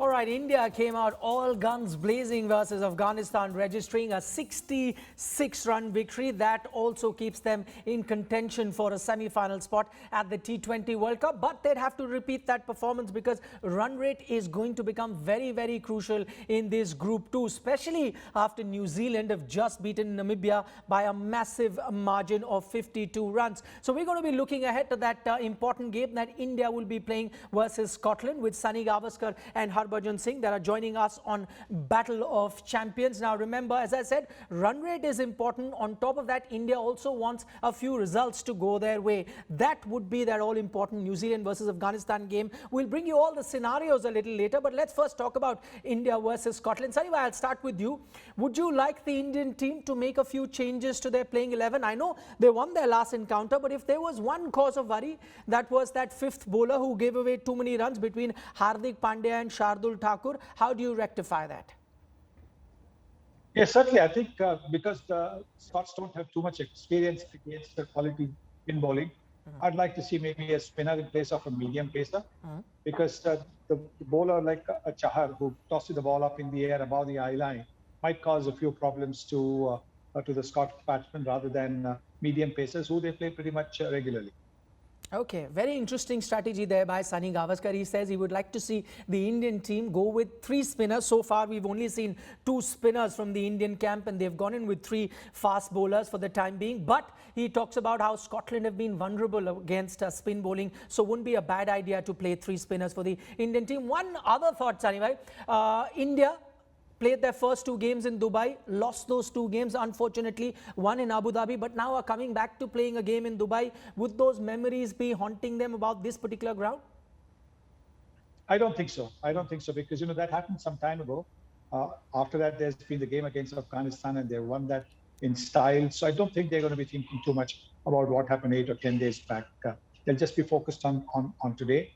All right, India came out all guns blazing versus Afghanistan, registering a 66-run victory. That also keeps them in contention for a semi-final spot at the T20 World Cup. But they'd have to repeat that performance because run rate is going to become very, very crucial in this Group 2, especially after New Zealand have just beaten Namibia by a massive margin of 52 runs. So we're going to be looking ahead to that important game that India will be playing versus Scotland with Sunny Gavaskar and Harbhajan Singh that are joining us on Battle of Champions. Now remember, as I said, run rate is important. On top of that, India also wants a few results to go their way. That would be that all-important New Zealand versus Afghanistan game. We'll bring you all the scenarios a little later, but let's first talk about India versus Scotland. Sunny, I'll start with you. Would you like the Indian team to make a few changes to their playing 11? I know they won their last encounter, but if there was one cause of worry, that was that fifth bowler who gave away too many runs between Hardik Pandya and Shardul Thakur. How do you rectify that? Yes, certainly. I think because the Scots don't have too much experience against the quality in bowling, I'd like to see maybe a spinner in place of a medium pacer, because the bowler like a Chahar who tosses the ball up in the air above the eye line might cause a few problems to the Scottish batsmen rather than medium pacers who they play pretty much regularly. Okay, very interesting strategy there by Sunny Gavaskar. He says he would like to see the Indian team go with 3 spinners. So far, we've only seen 2 spinners from the Indian camp, and they've gone in with 3 fast bowlers for the time being. But he talks about how Scotland have been vulnerable against spin bowling, so wouldn't be a bad idea to play 3 spinners for the Indian team. One other thought, Sunny, India played their first 2 games in Dubai, lost those 2 games, unfortunately, one in Abu Dhabi, but now are coming back to playing a game in Dubai. Would those memories be haunting them about this particular ground? I don't think so. I don't think so, because, that happened some time ago. After that, there's been the game against Afghanistan, and they won that in style. So I don't think they're going to be thinking too much about what happened 8 or 10 days back. They'll just be focused on today.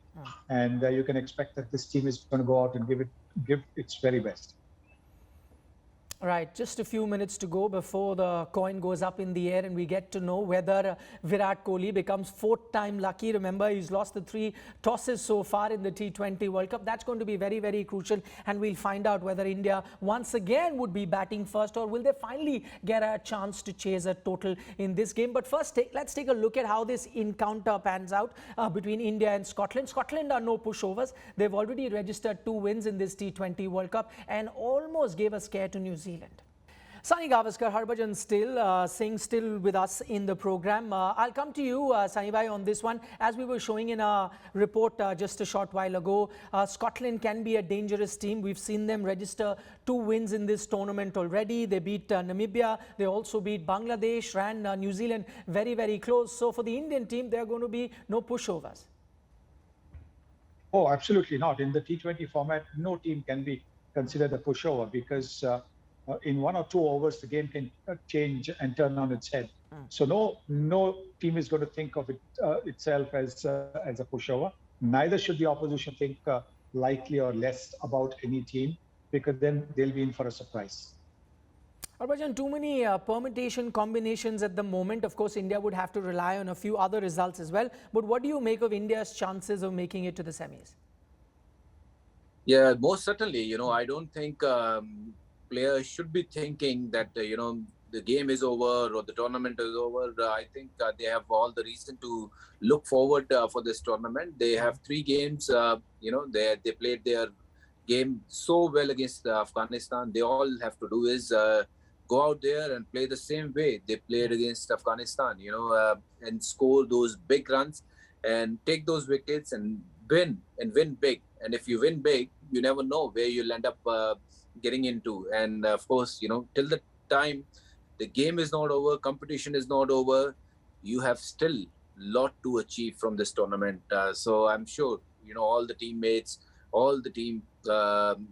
And you can expect that this team is going to go out and give its very best. Right, just a few minutes to go before the coin goes up in the air and we get to know whether Virat Kohli becomes 4th time lucky. Remember, he's lost the 3 tosses so far in the T20 World Cup. That's going to be very, very crucial, and we'll find out whether India once again would be batting first, or will they finally get a chance to chase a total in this game. But first, let's take a look at how this encounter pans out between India and Scotland. Scotland are no pushovers. They've already registered 2 wins in this T20 World Cup and almost gave a scare to New Zealand. Sunny Gavaskar, Harbhajan Singh still with us in the program. I'll come to you, Sunny Bhai, on this one. As we were showing in a report just a short while ago, Scotland can be a dangerous team. We've seen them register 2 wins in this tournament already. They beat Namibia. They also beat Bangladesh, ran New Zealand very, very close. So for the Indian team, there are going to be no pushovers. Oh, absolutely not. In the T20 format, no team can be considered a pushover, because in 1 or 2 overs, the game can change and turn on its head. So no team is going to think of itself as a pushover. Neither should the opposition think lightly or less about any team, because then they'll be in for a surprise. Harbhajan, too many permutation combinations at the moment. Of course, India would have to rely on a few other results as well. But what do you make of India's chances of making it to the semis? Yeah, most certainly. I don't think players should be thinking that, the game is over or the tournament is over. I think they have all the reason to look forward for this tournament. They have 3 games, they played their game so well against Afghanistan. They all have to do is go out there and play the same way they played against Afghanistan, and score those big runs and take those wickets and win big. And if you win big, you never know where you'll end up getting into. And of course, till the time the game is not over, competition is not over, you have still a lot to achieve from this tournament. So I'm sure, all the teammates, all the team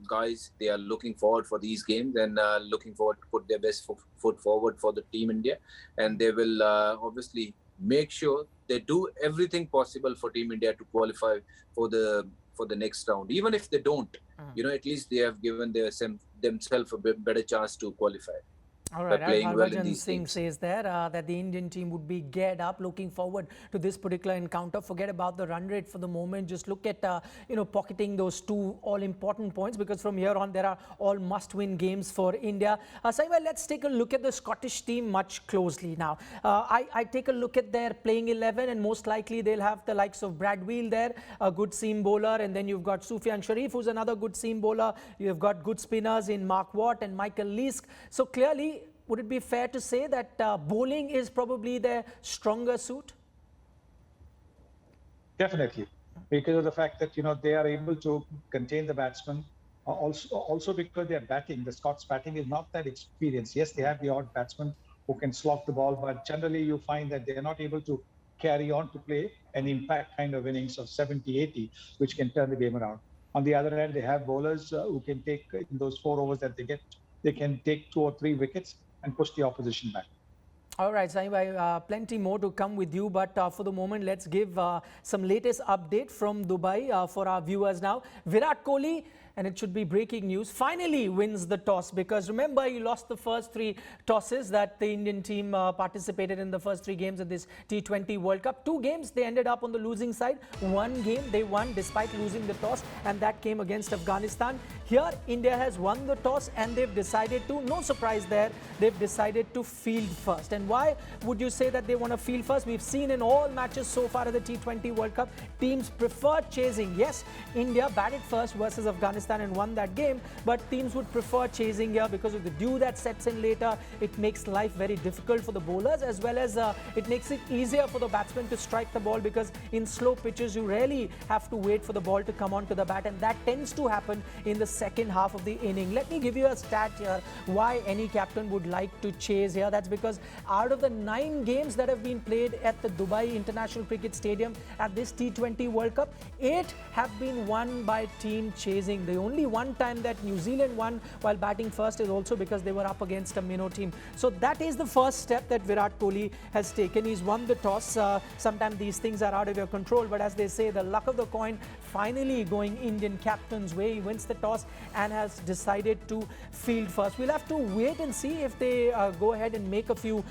guys, they are looking forward for these games and looking forward to put their best foot forward for the Team India. And they will obviously make sure they do everything possible for Team India to qualify for the next round. Even if they don't, at least they have given themselves a better chance to qualify. All by right, as playing well in Harbhajan these Singh games. says there that the Indian team would be geared up, looking forward to this particular encounter. Forget about the run rate for the moment. Just look at pocketing those two all-important points, because from here on there are all must-win games for India. Saima, let's take a look at the Scottish team much closely now. I take a look at their playing 11, and most likely they'll have the likes of Brad Wheel there, a good seam bowler, and then you've got Sufyan Sharif, who's another good seam bowler. You've got good spinners in Mark Watt and Michael Leask. So clearly, would it be fair to say that bowling is probably their stronger suit? Definitely, because of the fact that they are able to contain the batsman. Also because their batting, the Scots batting is not that experienced. Yes, they have the odd batsman who can slot the ball, but generally you find that they are not able to carry on to play an impact kind of innings of 70, 80, which can turn the game around. On the other hand, they have bowlers who can take in those 4 overs that they get, they can take 2 or 3 wickets and push the opposition back. All right, Saim, plenty more to come with you, but for the moment, let's give some latest update from Dubai for our viewers now. Virat Kohli, and it should be breaking news, finally wins the toss, because remember, he lost the first 3 tosses that the Indian team participated in the first 3 games of this T20 World Cup. 2 games, they ended up on the losing side. 1 game, they won despite losing the toss, and that came against Afghanistan. Here, India has won the toss, and they've decided to, no surprise there, they've decided to field first. And why would you say that they want to field first? We've seen in all matches so far at the T20 World Cup, teams prefer chasing. Yes, India batted first versus Afghanistan and won that game, but teams would prefer chasing here because of the dew that sets in later. It makes life very difficult for the bowlers, as well as it makes it easier for the batsmen to strike the ball, because in slow pitches you rarely have to wait for the ball to come onto the bat, and that tends to happen in the second half of the inning. Let me give you a stat here why any captain would like to chase here. That's because out of the 9 games that have been played at the Dubai International Cricket Stadium at this T20 World Cup, 8 have been won by team chasing. The only one time that New Zealand won while batting first is also because they were up against a minnow team. So that is the first step that Virat Kohli has taken. He's won the toss. Sometimes these things are out of your control, but as they say, the luck of the coin finally going Indian captain's way. He wins the toss and has decided to field first. We'll have to wait and see if they go ahead and make a few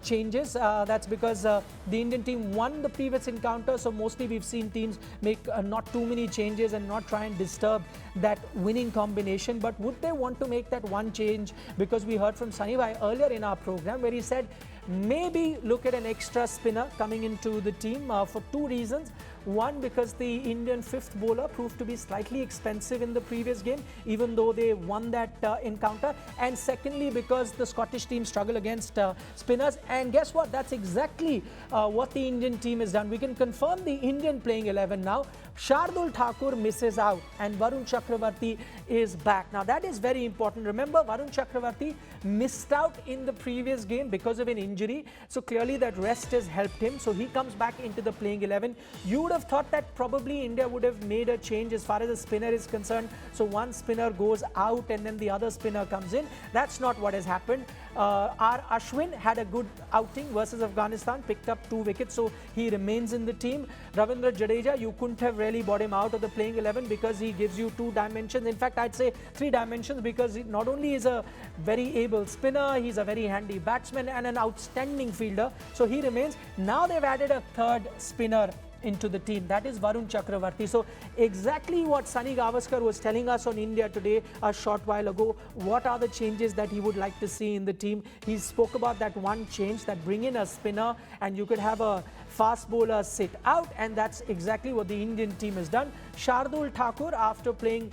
changes. That's because the Indian team won the previous encounter, so mostly we've seen teams make not too many changes and not try and disturb that winning combination. But would they want to make that one change? Because we heard from Sunny Bhai earlier in our program where he said maybe look at an extra spinner coming into the team for 2 reasons. One, because the Indian 5th bowler proved to be slightly expensive in the previous game, even though they won that encounter. And secondly, because the Scottish team struggle against spinners. And guess what? That's exactly what the Indian team has done. We can confirm the Indian playing 11 now. Shardul Thakur misses out and Varun Chakravarti is back. Now that is very important. Remember, Varun Chakravarti missed out in the previous game because of an injury. So clearly that rest has helped him. So he comes back into the playing 11. You would have thought that probably India would have made a change as far as the spinner is concerned. So one spinner goes out and then the other spinner comes in. That's not what has happened. R. Ashwin had a good outing versus Afghanistan, picked up 2 wickets, so he remains in the team. Ravindra Jadeja, you couldn't have really bought him out of the playing 11 because he gives you 2 dimensions. In fact, I'd say 3 dimensions, because he not only is a very able spinner, he's a very handy batsman and an outstanding fielder. So he remains. Now they've added a 3rd spinner into the team. That is Varun Chakravarti. So exactly what Sunny Gavaskar was telling us on India today a short while ago. What are the changes that he would like to see in the team? He spoke about that one change, that bring in a spinner and you could have a fast bowler sit out, and that's exactly what the Indian team has done. Shardul Thakur, after playing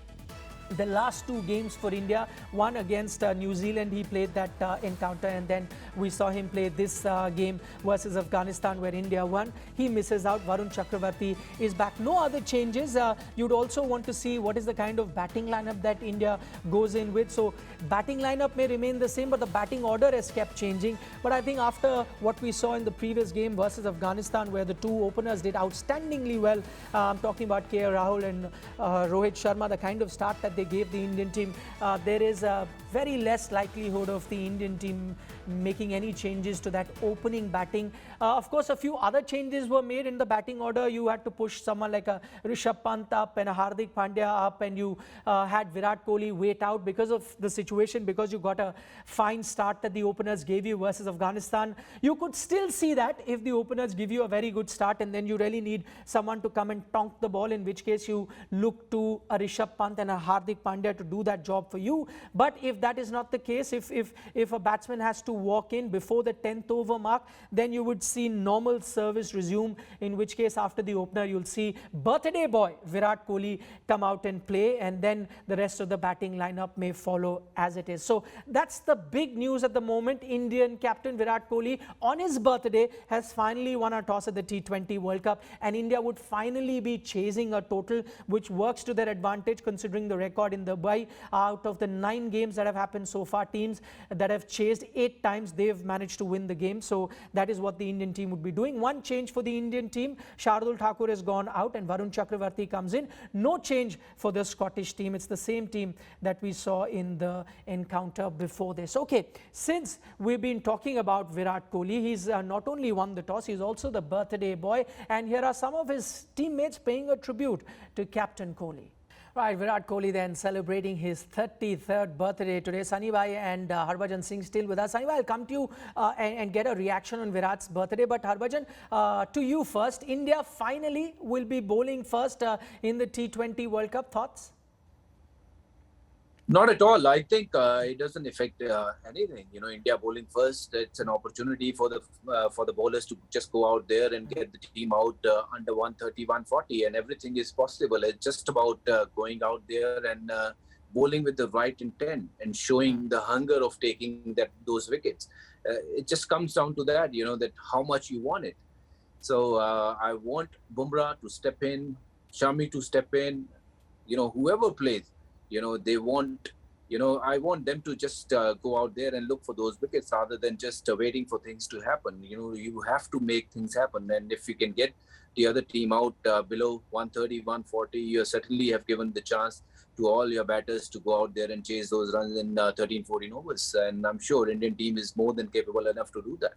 the last 2 games for India, one against New Zealand, he played that encounter, and then we saw him play this game versus Afghanistan where India won. He misses out. Varun Chakravarti is back. No other changes. You'd also want to see what is the kind of batting lineup that India goes in with. So batting lineup may remain the same, but the batting order has kept changing. But I think after what we saw in the previous game versus Afghanistan, where the 2 openers did outstandingly well, I'm talking about KL Rahul and Rohit Sharma, the kind of start that that they gave the Indian team, there is a very less likelihood of the Indian team making any changes to that opening batting. Of course, a few other changes were made in the batting order. You had to push someone like a Rishabh Pant up and a Hardik Pandya up, and you had Virat Kohli wait out because of the situation, because you got a fine start that the openers gave you versus Afghanistan. You could still see that if the openers give you a very good start, and then you really need someone to come and tonk the ball, in which case you look to a Rishabh Pant and a Hardik Pandya to do that job for you. But if that is not the case, if a batsman has to walk in before the 10th over mark, then you would see normal service resume, in which case after the opener you'll see birthday boy Virat Kohli come out and play, and then the rest of the batting lineup may follow as it is. So that's the big news at the moment. Indian captain Virat Kohli on his birthday has finally won a toss at the T20 World Cup, and India would finally be chasing a total which works to their advantage considering the record in Dubai. Out of the 9 games that have happened so far, teams that have chased 8 times, they've managed to win the game. So that is what the Indian team would be doing. One change for the Indian team: Shardul Thakur has gone out and Varun Chakravarti comes in. No change for the Scottish team. It's the same team that we saw in the encounter before this. Okay, since we've been talking about Virat Kohli, he's not only won the toss, he's also the birthday boy, and here are some of his teammates paying a tribute to Captain Kohli. Right, Virat Kohli then celebrating his 33rd birthday today. Sunny Bhai and Harbhajan Singh still with us. Sunny Bhai, I'll come to you and get a reaction on Virat's birthday. But Harbhajan, to you first. India finally will be bowling first in the T20 World Cup. Thoughts? Not at all. I think it doesn't affect anything. You know, India bowling first. It's an opportunity for the bowlers to just go out there and get the team out under 130, 140, and everything is possible. It's just about going out there and bowling with the right intent and showing the hunger of taking those wickets. It just comes down to that. You know, that how much you want it. So I want Bumrah to step in, Shami to step in. You know, whoever plays. You know, they want, you know, I want them to just go out there and look for those wickets rather than just waiting for things to happen. You know, you have to make things happen. And if you can get the other team out below 130, 140, you certainly have given the chance to all your batters to go out there and chase those runs in 13, 14 overs. And I'm sure Indian team is more than capable enough to do that.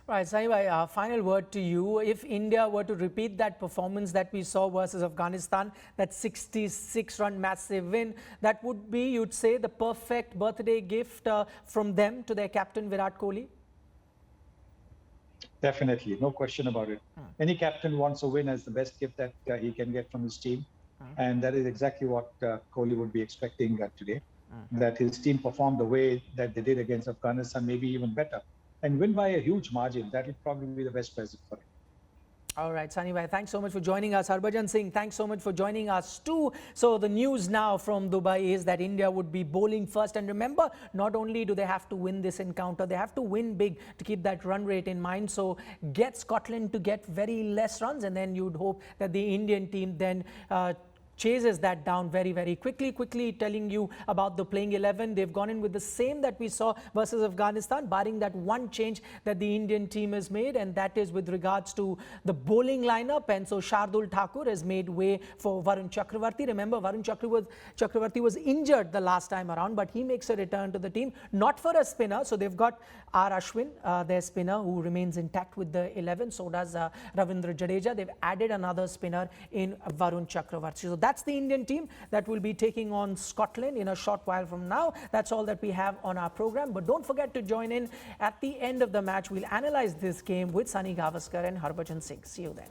Right, Sunny Bhai, final word to you. If India were to repeat that performance that we saw versus Afghanistan, that 66-run massive win, that would be, you'd say, the perfect birthday gift from them to their captain Virat Kohli? Definitely, no question about it. Any captain wants a win as the best gift that he can get from his team. And that is exactly what Kohli would be expecting today. That his team performed the way that they did against Afghanistan, maybe even better. And win by a huge margin. That will probably be the best present for him. All right, Sunny Bhai, thanks so much for joining us. Harbhajan Singh, thanks so much for joining us too. So the news now from Dubai is that India would be bowling first. And remember, not only do they have to win this encounter, they have to win big to keep that run rate in mind. So get Scotland to get very less runs, and then you'd hope that the Indian team then chases that down very, very quickly. Quickly telling you about the playing 11. They've gone in with the same that we saw versus Afghanistan, barring that one change that the Indian team has made, and that is with regards to the bowling lineup. And so Shardul Thakur has made way for Varun Chakravarti. Remember, Varun Chakravarti was injured the last time around, but he makes a return to the team, not for a spinner. So they've got R. Ashwin, their spinner, who remains intact with the 11. So does Ravindra Jadeja. They've added another spinner in Varun Chakravarti. So that's the Indian team that will be taking on Scotland in a short while from now. That's all that we have on our program. But don't forget to join in at the end of the match. We'll analyze this game with Sunny Gavaskar and Harbhajan Singh. See you then.